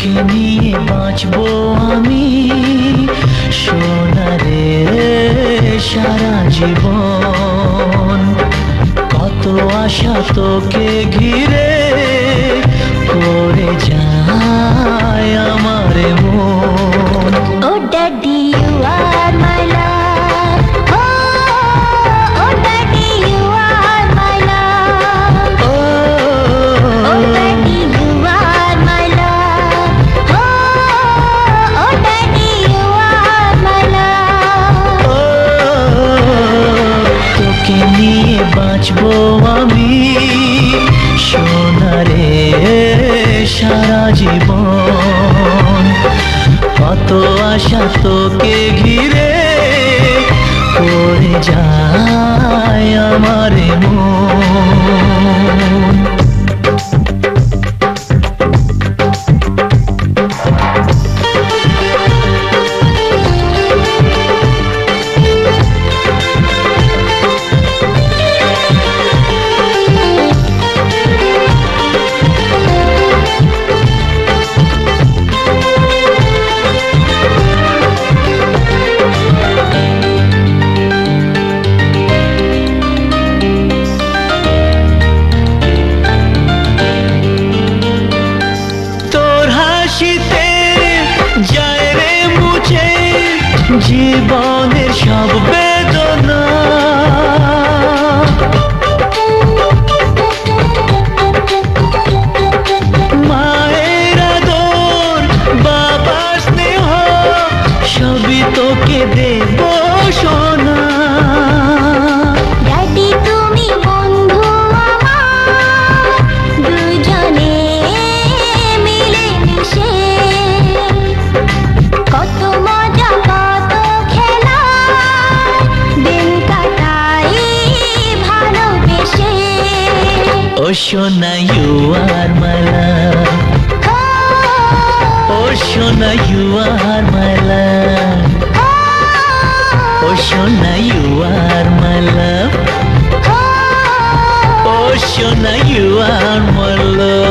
তোকে নিয়ে বাঁচবো আমি সোনারে সারা জীবন। কত আশা তোকে ঘিরে করে যায় আমার মন। Oh daddy you are my love, oh daddy you are my love, oh daddy you are my love, oh daddy you are my love. তোকে নিয়ে বাঁচবো আমি সোনারে সারা জীবন। কত আশা তোকে ঘিরে করে যায় আমার মন। যায় রে মুছে জীবনের সব বেদনা। মায়ের আদর বাবার স্নেহ সবই তোকে দেব সোনা। ড্যাডি তুমি বন্ধু আমার, দুজনে মিলে মিশে কত মজা কত খেলা দিন কাটাই ভালোবেসে। ও সোনা ইউ আর মাই লাভ, ও সোনা ইউ আর মাই লাভ, ও সোনা ইউ আর মাই লাভ, ও সোনা ইউ আর মাই লাভ।